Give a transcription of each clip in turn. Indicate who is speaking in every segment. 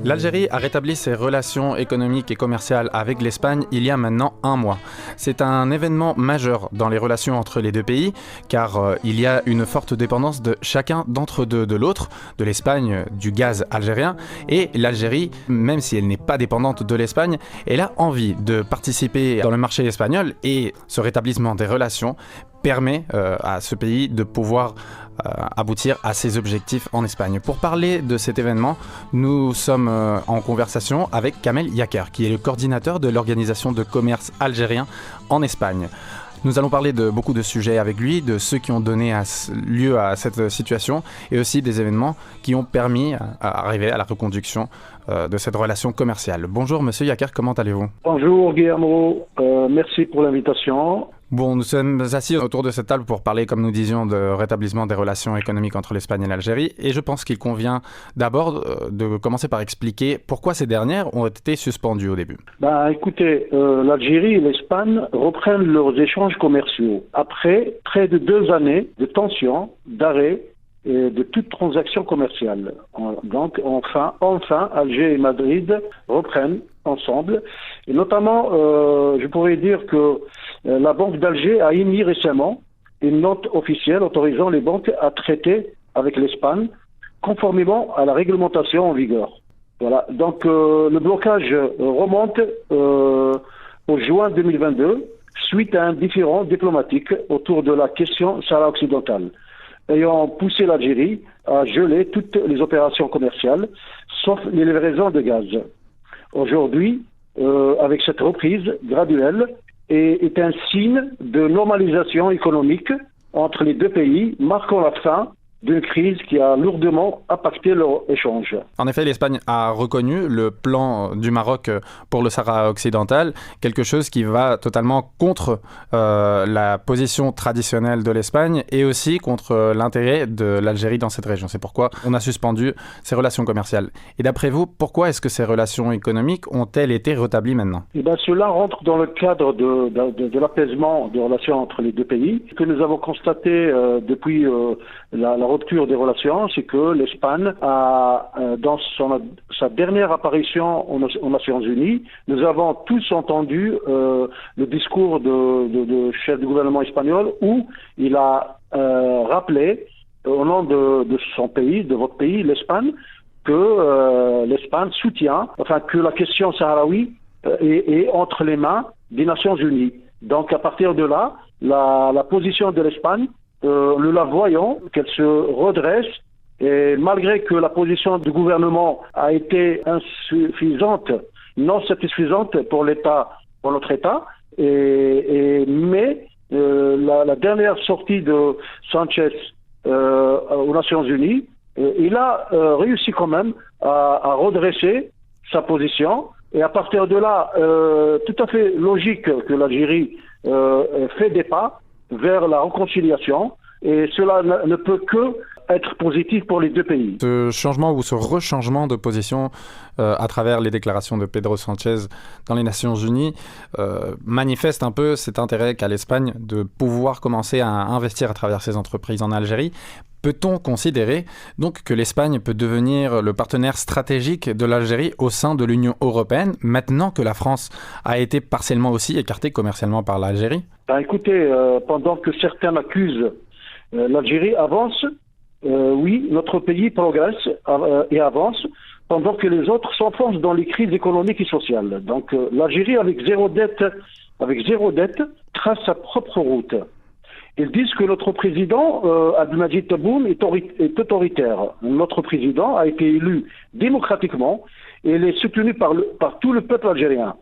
Speaker 1: L'Algérie a rétabli ses relations économiques et commerciales avec l'Espagne il y a maintenant un mois. C'est un événement majeur dans les relations entre les deux pays, car il y a une forte dépendance de chacun d'entre deux de l'autre, de l'Espagne, du gaz algérien, et l'Algérie, même si elle n'est pas dépendante de l'Espagne, elle a envie de participer dans le marché espagnol, et ce rétablissement des relations permet à ce pays de pouvoir aboutir à ses objectifs en Espagne. Pour parler de cet événement, nous sommes en conversation avec Kamel Yaker, qui est le coordinateur de l'organisation de commerce algérien en Espagne. Nous allons parler de beaucoup de sujets avec lui, de ceux qui ont donné lieu à cette situation et aussi des événements qui ont permis à arriver à la reconduction de cette relation commerciale. Bonjour Monsieur Yaker, comment allez-vous?
Speaker 2: Bonjour Guillermo, merci pour l'invitation.
Speaker 1: Bon, nous sommes assis autour de cette table pour parler, comme nous disions, de rétablissement des relations économiques entre l'Espagne et l'Algérie. Et je pense qu'il convient d'abord de commencer par expliquer pourquoi ces dernières ont été suspendues au début.
Speaker 2: Écoutez, l'Algérie et l'Espagne reprennent leurs échanges commerciaux après près de 2 années de tensions, d'arrêt et de toute transaction commerciale. Donc enfin, Alger et Madrid reprennent ensemble. Et notamment, je pourrais dire que la Banque d'Alger a émis récemment une note officielle autorisant les banques à traiter avec l'Espagne conformément à la réglementation en vigueur. Voilà. Donc le blocage remonte au juin 2022 suite à un différend diplomatique autour de la question Sahara occidentale, ayant poussé l'Algérie à geler toutes les opérations commerciales, sauf les livraisons de gaz. Aujourd'hui, avec cette reprise graduelle, est un signe de normalisation économique entre les deux pays, marquant la fin d'une crise qui a lourdement impacté leur échange.
Speaker 1: En effet, l'Espagne a reconnu le plan du Maroc pour le Sahara occidental, quelque chose qui va totalement contre la position traditionnelle de l'Espagne et aussi contre l'intérêt de l'Algérie dans cette région. C'est pourquoi on a suspendu ces relations commerciales. Et d'après vous, pourquoi est-ce que ces relations économiques ont-elles été rétablies maintenant?
Speaker 2: Cela rentre dans le cadre de l'apaisement des relations entre les deux pays. Ce que nous avons constaté depuis la rupture des relations, c'est que l'Espagne a, dans sa dernière apparition aux Nations Unies, nous avons tous entendu le discours de chef du gouvernement espagnol où il a rappelé au nom de son pays, de votre pays, l'Espagne, que l'Espagne soutient, que la question sahraoui est entre les mains des Nations Unies. Donc à partir de là, la position de l'Espagne, nous la voyons, qu'elle se redresse, et malgré que la position du gouvernement a été insuffisante, non satisfaisante pour notre État, mais la dernière sortie de Sanchez aux Nations Unies, il a réussi quand même à redresser sa position, et à partir de là, tout à fait logique que l'Algérie fait des pas vers la réconciliation, et cela ne peut que être positif pour les deux pays.
Speaker 1: Ce changement ou ce rechangement de position à travers les déclarations de Pedro Sanchez dans les Nations Unies manifeste un peu cet intérêt qu'a l'Espagne de pouvoir commencer à investir à travers ses entreprises en Algérie. Peut-on considérer donc que l'Espagne peut devenir le partenaire stratégique de l'Algérie au sein de l'Union européenne, maintenant que la France a été partiellement aussi écartée commercialement par l'Algérie?
Speaker 2: Écoutez, pendant que certains accusent l'Algérie avance, oui, notre pays progresse et avance, pendant que les autres s'enfoncent dans les crises économiques et sociales. Donc l'Algérie, avec zéro dette, trace sa propre route. Ils disent que notre président, Abdelmadjid Tebboune, est autoritaire. Notre président a été élu démocratiquement et il est soutenu par tout le peuple algérien.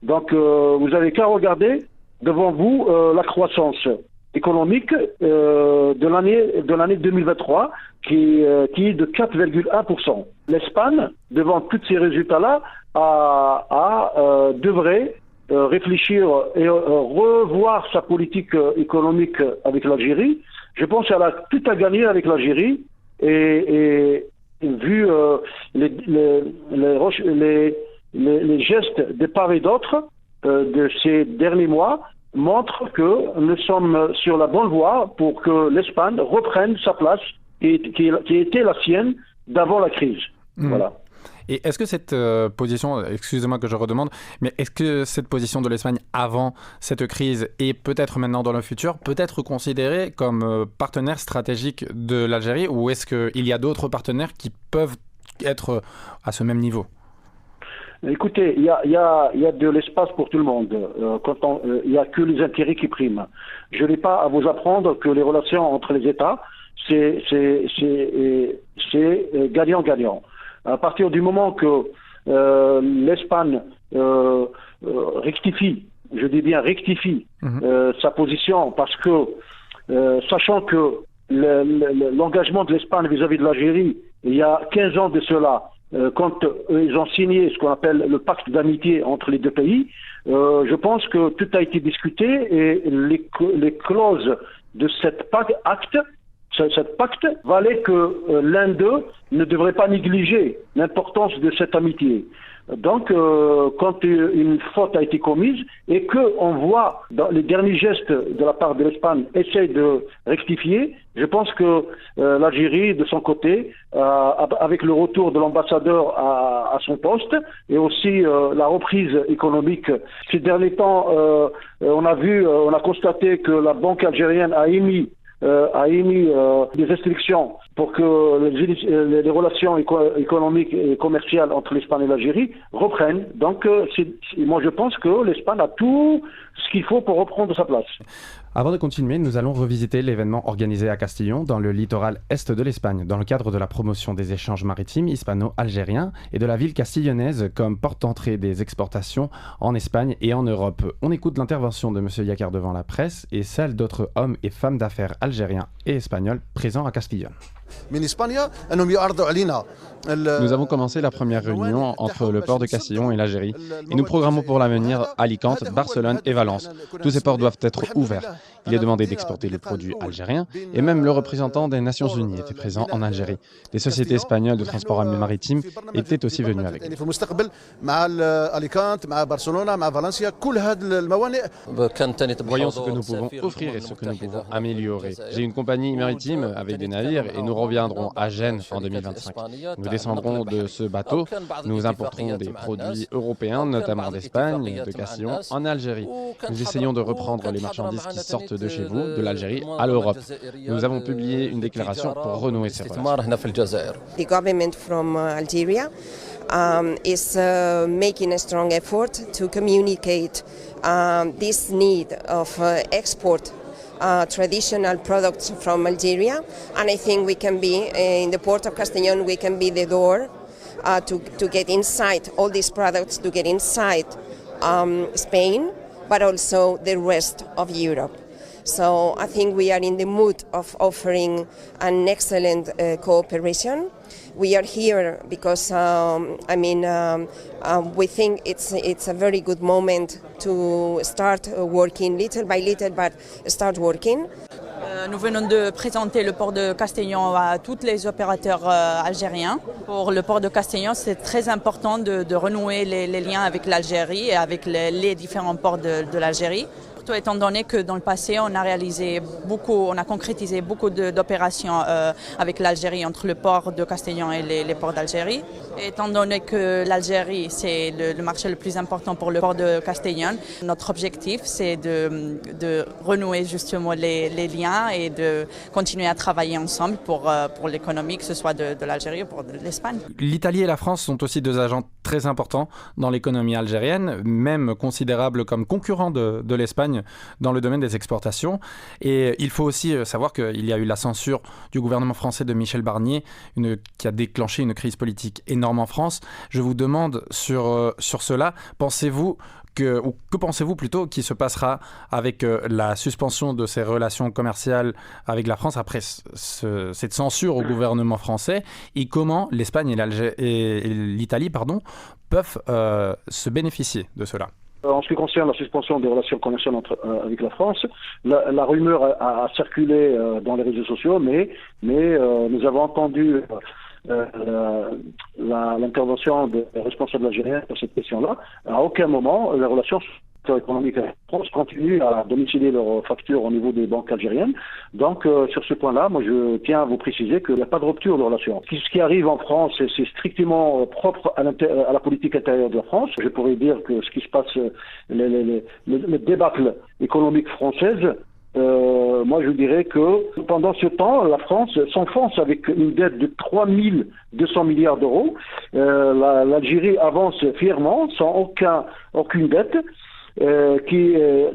Speaker 2: Donc vous n'avez qu'à regarder devant vous la croissance économique de l'année 2023 qui est de 4,1%. L'Espagne, devant tous ces résultats-là, devrait réfléchir et revoir sa politique économique avec l'Algérie. Je pense qu'elle a tout à gagner avec l'Algérie et vu les gestes de part et d'autre de ces derniers mois montrent que nous sommes sur la bonne voie pour que l'Espagne reprenne sa place qui était la sienne d'avant la crise. Voilà.
Speaker 1: Et est-ce que cette position, excusez-moi que je redemande, mais est-ce que cette position de l'Espagne avant cette crise et peut-être maintenant dans le futur peut être considérée comme partenaire stratégique de l'Algérie, ou est-ce qu'il y a d'autres partenaires qui peuvent être à ce même niveau?
Speaker 2: Écoutez, il y a de l'espace pour tout le monde. Il n'y a que les intérêts qui priment. Je n'ai pas à vous apprendre que les relations entre les États, c'est gagnant-gagnant. À partir du moment que l'Espagne rectifie, je dis bien rectifie, sa position, parce que sachant que l'engagement de l'Espagne vis-à-vis de l'Algérie, il y a 15 ans de cela, quand ils ont signé ce qu'on appelle le pacte d'amitié entre les deux pays, je pense que tout a été discuté et les clauses de cette pacte valait que l'un d'eux ne devrait pas négliger l'importance de cette amitié. Donc, quand une faute a été commise et qu'on voit dans les derniers gestes de la part de l'Espagne essayer de rectifier, je pense que l'Algérie, de son côté, avec le retour de l'ambassadeur à son poste et aussi la reprise économique, ces derniers temps, on a constaté que la banque algérienne a émis des restrictions pour que les relations économiques et commerciales entre l'Espagne et l'Algérie reprennent. Donc, moi, je pense que l'Espagne a tout ce qu'il faut pour reprendre sa place.
Speaker 1: Avant de continuer, nous allons revisiter l'événement organisé à Castillon, dans le littoral est de l'Espagne, dans le cadre de la promotion des échanges maritimes hispano-algériens et de la ville castillonnaise comme porte-entrée des exportations en Espagne et en Europe. On écoute l'intervention de M. Yakar devant la presse et celle d'autres hommes et femmes d'affaires algériens et espagnols présents à Castillon. Nous avons commencé la première réunion entre le port de Castillon et l'Algérie et nous programmons pour l'avenir Alicante, Barcelone et Valence. Tous ces ports doivent être ouverts. Il est demandé d'exporter les produits algériens et même le représentant des Nations Unies était présent en Algérie. Des sociétés espagnoles de transport maritime étaient aussi venues avec nous. Voyons ce que nous pouvons offrir et ce que nous pouvons améliorer. J'ai une compagnie maritime avec des navires et nous reviendrons à Gênes en 2025. Nous descendrons de ce bateau, nous importerons des produits européens, notamment d'Espagne, de Castillon, en Algérie. Nous essayons de reprendre les marchandises qui sortent de chez vous, de l'Algérie à l'Europe. Nous avons publié une déclaration pour renouer ces relations.
Speaker 3: The government from Algeria is making a strong effort to communicate this need of export traditional products from Algeria, and I think we can be in the port of Castellón. We can be the door to get inside all these products, to get inside Spain, but also the rest of Europe. So I think we are in the mood of offering an excellent cooperation. We are here because we think it's a very good moment to start working little by little, but start working.
Speaker 4: Nous venons de présenter le port de Castellón à tous les opérateurs algériens. Pour le port de Castellón, c'est très important de renouer les liens avec l'Algérie et avec les différents ports de l'Algérie. Surtout étant donné que dans le passé, on a concrétisé beaucoup d'opérations avec l'Algérie entre le port de Castellón et les ports d'Algérie. Et étant donné que l'Algérie, c'est le marché le plus important pour le port de Castellón, notre objectif, c'est de renouer justement les liens et de continuer à travailler ensemble pour l'économie, que ce soit de l'Algérie ou pour l'Espagne. L'Italie et la France sont aussi deux agents très importants dans l'économie algérienne, même considérables comme concurrents de l'Espagne dans le domaine des exportations. Et il faut aussi savoir qu'il y a eu la censure du gouvernement français de Michel Barnier, qui a déclenché une crise politique énorme en France. Je vous demande sur cela, que pensez-vous plutôt qui se passera avec la suspension de ces relations commerciales avec la France après cette censure au gouvernement français, et comment l'Espagne et l'Italie peuvent se bénéficier de cela?
Speaker 2: En ce qui concerne la suspension des relations commerciales avec la France, la rumeur a circulé dans les réseaux sociaux, mais nous avons entendu l'intervention des responsables algériens sur cette question-là. À aucun moment, les relations économiques en France continuent à domicilier leurs factures au niveau des banques algériennes. Donc, sur ce point-là, moi, je tiens à vous préciser qu'il n'y a pas de rupture de relation. Ce qui arrive en France, c'est strictement propre à la politique intérieure de la France. Je pourrais dire que ce qui se passe, le débâcle économique française, moi, je dirais que pendant ce temps, la France s'enfonce avec une dette de 3 200 milliards d'euros. L'Algérie avance fièrement, sans aucune dette.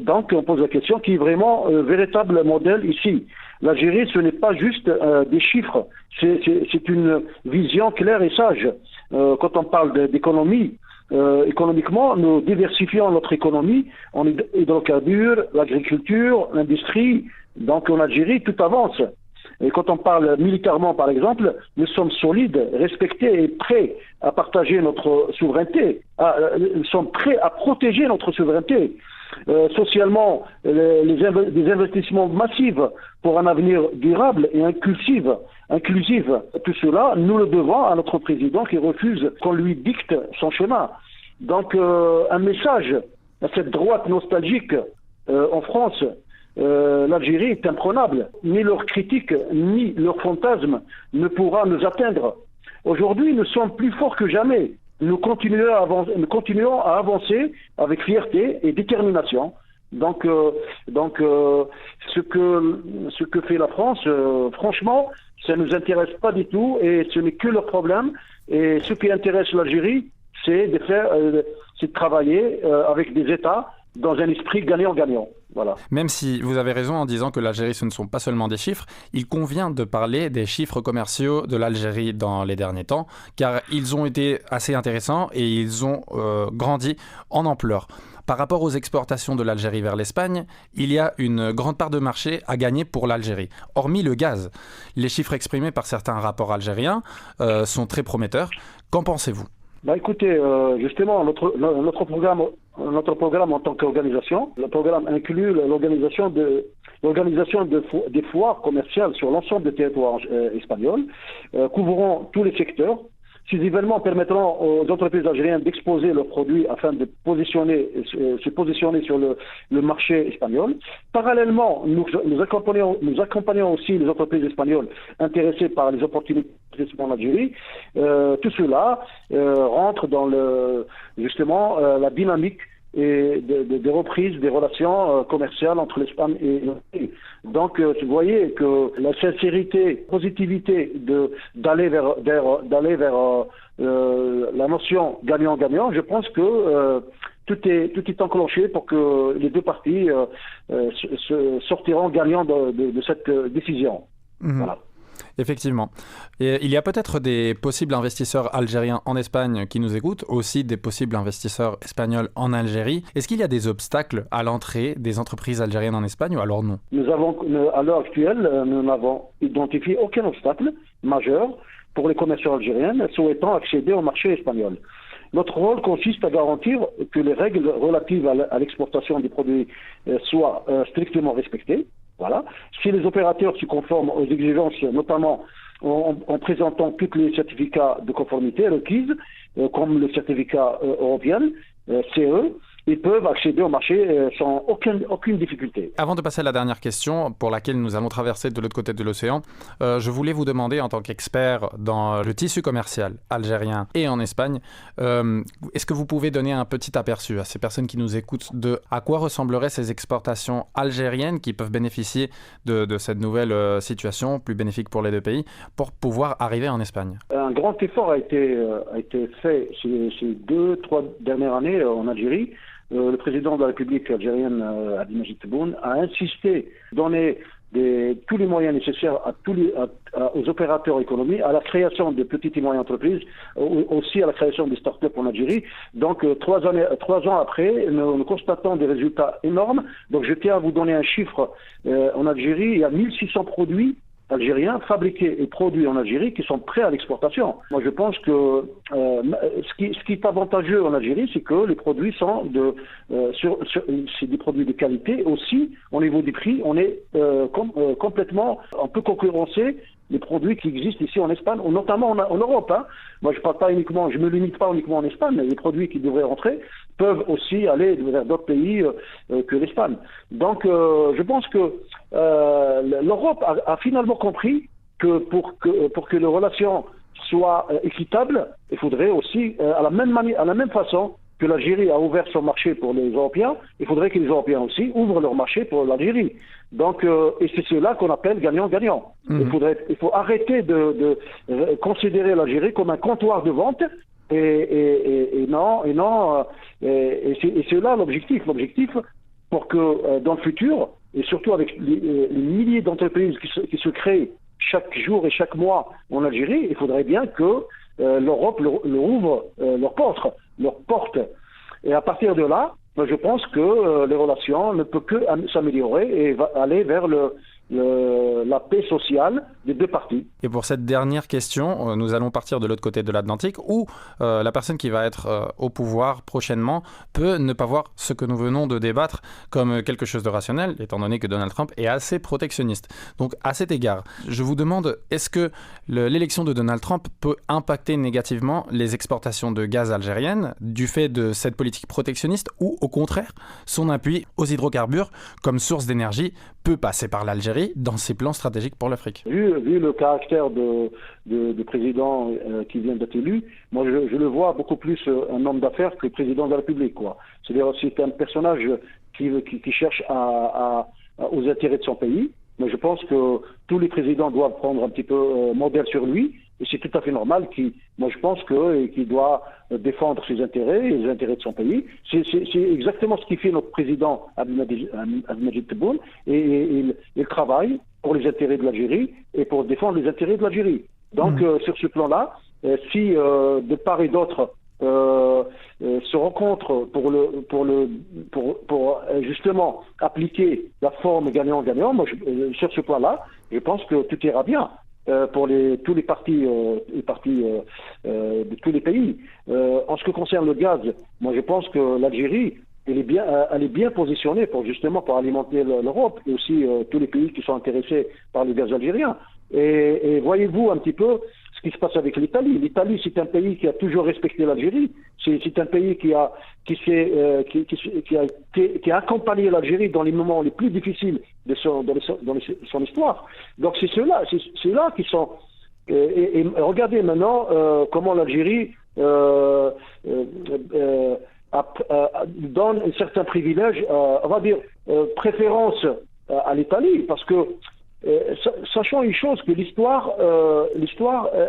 Speaker 2: Donc, on pose la question, qui est vraiment un véritable modèle ici. L'Algérie, ce n'est pas juste des chiffres, c'est une vision claire et sage. Quand on parle d'économie, économiquement, nous diversifions notre économie en hydrocarbures, l'agriculture, l'industrie. Donc en Algérie, tout avance. Et quand on parle militairement, par exemple, nous sommes solides, respectés et prêts à partager notre souveraineté. Nous sommes prêts à protéger notre souveraineté. Socialement, des investissements massifs pour un avenir durable et inclusif. Tout cela, nous le devons à notre président qui refuse qu'on lui dicte son chemin. Donc, un message à cette droite nostalgique en France, l'Algérie est imprenable. Ni leurs critiques, ni leurs fantasmes ne pourra nous atteindre. Aujourd'hui, nous sommes plus forts que jamais. Nous continuons à avancer avec fierté et détermination. Donc, ce que fait la France, franchement, ça ne nous intéresse pas du tout et ce n'est que leur problème. Et ce qui intéresse l'Algérie, c'est de travailler avec des États dans un esprit gagnant-gagnant. Voilà.
Speaker 1: Même si vous avez raison en disant que l'Algérie, ce ne sont pas seulement des chiffres, il convient de parler des chiffres commerciaux de l'Algérie dans les derniers temps, car ils ont été assez intéressants et ils ont grandi en ampleur. Par rapport aux exportations de l'Algérie vers l'Espagne, il y a une grande part de marché à gagner pour l'Algérie. Hormis le gaz, les chiffres exprimés par certains rapports algériens sont très prometteurs. Qu'en pensez-vous ?
Speaker 2: Écoutez, justement, notre programme en tant qu'organisation, le programme inclut l'organisation des foires commerciales sur l'ensemble des territoires espagnols, couvrant tous les secteurs. Ces événements permettront aux entreprises algériennes d'exposer leurs produits afin de se positionner sur le marché espagnol. Parallèlement, nous accompagnons aussi les entreprises espagnoles intéressées par les opportunités en Algérie. Tout cela rentre dans la dynamique et de reprise des relations commerciales entre l'Espagne et l'Algérie. Donc, vous voyez que la sincérité, positivité d'aller vers la notion gagnant-gagnant, je pense que tout est enclenché pour que les deux parties sortiront gagnants de cette décision.
Speaker 1: Mmh. Voilà. Effectivement. Et il y a peut-être des possibles investisseurs algériens en Espagne qui nous écoutent, aussi des possibles investisseurs espagnols en Algérie. Est-ce qu'il y a des obstacles à l'entrée des entreprises algériennes en Espagne ou alors non ?
Speaker 2: À l'heure actuelle, nous n'avons identifié aucun obstacle majeur pour les commerçants algériens souhaitant accéder au marché espagnol. Notre rôle consiste à garantir que les règles relatives à l'exportation des produits soient strictement respectées. Voilà. Si les opérateurs se conforment aux exigences, notamment en présentant tous les certificats de conformité requises, comme le certificat européen, CE, ils peuvent accéder au marché sans aucune difficulté.
Speaker 1: Avant de passer à la dernière question, pour laquelle nous allons traverser de l'autre côté de l'océan, je voulais vous demander, en tant qu'expert dans le tissu commercial algérien et en Espagne, est-ce que vous pouvez donner un petit aperçu à ces personnes qui nous écoutent de à quoi ressembleraient ces exportations algériennes qui peuvent bénéficier de cette nouvelle situation, plus bénéfique pour les deux pays, pour pouvoir arriver en Espagne ?
Speaker 2: Un grand effort a été fait ces 2-3 dernières années en Algérie. Le président de la République algérienne, Abdelmadjid Tebboune, a insisté, donner tous les moyens nécessaires aux opérateurs économiques, à la création de petites et moyennes entreprises, aussi à la création des start-up en Algérie. Donc, 3 ans après, nous constatons des résultats énormes. Donc, je tiens à vous donner un chiffre. En Algérie, il y a 1600 produits algériens fabriqués et produits en Algérie qui sont prêts à l'exportation. Moi, je pense que ce qui est avantageux en Algérie, c'est que les produits sont c'est des produits de qualité. Aussi, au niveau du prix, on est complètement, on peut concurrencer les produits qui existent ici en Espagne, ou notamment en Europe. Hein. Moi, je me limite pas uniquement en Espagne, mais les produits qui devraient rentrer peuvent aussi aller vers d'autres pays que l'Espagne. Donc, je pense que l'Europe a finalement compris que pour que les relations soient équitables, il faudrait aussi, à la même façon que l'Algérie a ouvert son marché pour les Européens, il faudrait que les Européens aussi ouvrent leur marché pour l'Algérie. Donc, et c'est cela qu'on appelle gagnant-gagnant. Il faut arrêter de considérer l'Algérie comme un comptoir de vente et c'est là l'objectif. L'objectif pour que dans le futur, et surtout avec les milliers d'entreprises qui se créent chaque jour et chaque mois en Algérie, il faudrait bien que l'Europe leur ouvre leurs portes. Et à partir de là, je pense que les relations ne peuvent que s'améliorer et aller vers la paix sociale des deux parties.
Speaker 1: Et pour cette dernière question, nous allons partir de l'autre côté de l'Atlantique où la personne qui va être au pouvoir prochainement peut ne pas voir ce que nous venons de débattre comme quelque chose de rationnel, étant donné que Donald Trump est assez protectionniste. Donc à cet égard, je vous demande, est-ce que l'élection de Donald Trump peut impacter négativement les exportations de gaz algériennes du fait de cette politique protectionniste ou au contraire, son appui aux hydrocarbures comme source d'énergie peut passer par l'Algérie dans ses plans stratégiques pour l'Afrique?
Speaker 2: Vu le caractère de président qui vient d'être élu, moi je le vois beaucoup plus un homme d'affaires que président de la République, quoi. C'est-à-dire c'est un personnage qui cherche aux intérêts de son pays. Mais je pense que tous les présidents doivent prendre un petit peu modèle sur lui. Et c'est tout à fait normal qu'il doit défendre ses intérêts et les intérêts de son pays. C'est exactement ce qui fait notre président Abdelmadjid Tebboune. Et il travaille pour les intérêts de l'Algérie et pour défendre les intérêts de l'Algérie. Donc, sur ce plan-là, si de part et d'autre se rencontrent pour justement appliquer la forme gagnant-gagnant, moi, sur ce point-là, je pense que tout ira bien. Pour tous les partis de tous les pays. En ce qui concerne le gaz, moi je pense que l'Algérie elle est bien positionnée pour alimenter l'Europe et aussi tous les pays qui sont intéressés par le gaz algérien. Et voyez-vous un petit peu ce qui se passe avec l'Italie. L'Italie, c'est un pays qui a toujours respecté l'Algérie. C'est un pays qui a accompagné l'Algérie dans les moments les plus difficiles de son histoire. Donc c'est ceux-là qui sont. Et regardez maintenant comment l'Algérie donne un certain privilège, on va dire préférence à l'Italie, parce que sachant une chose, que l'histoire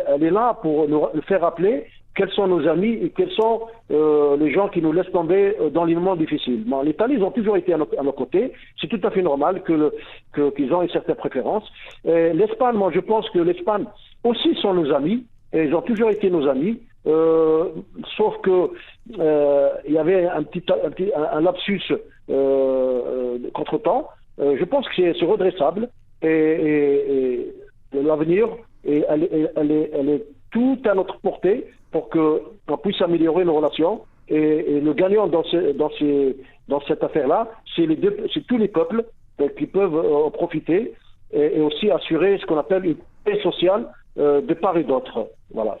Speaker 2: elle est là pour nous faire rappeler quels sont nos amis et quels sont les gens qui nous laissent tomber dans les moments difficiles. Bon, l'Italie, ils ont toujours été à nos côtés. C'est tout à fait normal qu'ils ont une certaine préférence. L'Espagne, moi je pense que l'Espagne aussi sont nos amis, et ils ont toujours été nos amis. Sauf que il y avait un lapsus contre-temps. Je pense que c'est redressable et l'avenir, elle est tout à notre portée pour qu'on puisse améliorer nos relations. Et le gagnant dans cette affaire-là, c'est tous les peuples qui peuvent en profiter et aussi assurer ce qu'on appelle une paix sociale de part et d'autre. Voilà.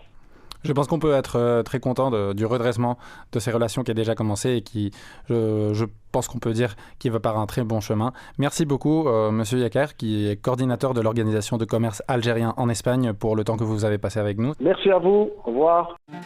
Speaker 1: Je pense qu'on peut être très content du redressement de ces relations qui a déjà commencé et qui, je pense qu'on peut dire, qui va par un très bon chemin. Merci beaucoup, Monsieur Yaker, qui est coordinateur de l'Organisation de commerce algérien en Espagne, pour le temps que vous avez passé avec nous.
Speaker 2: Merci à vous. Au revoir.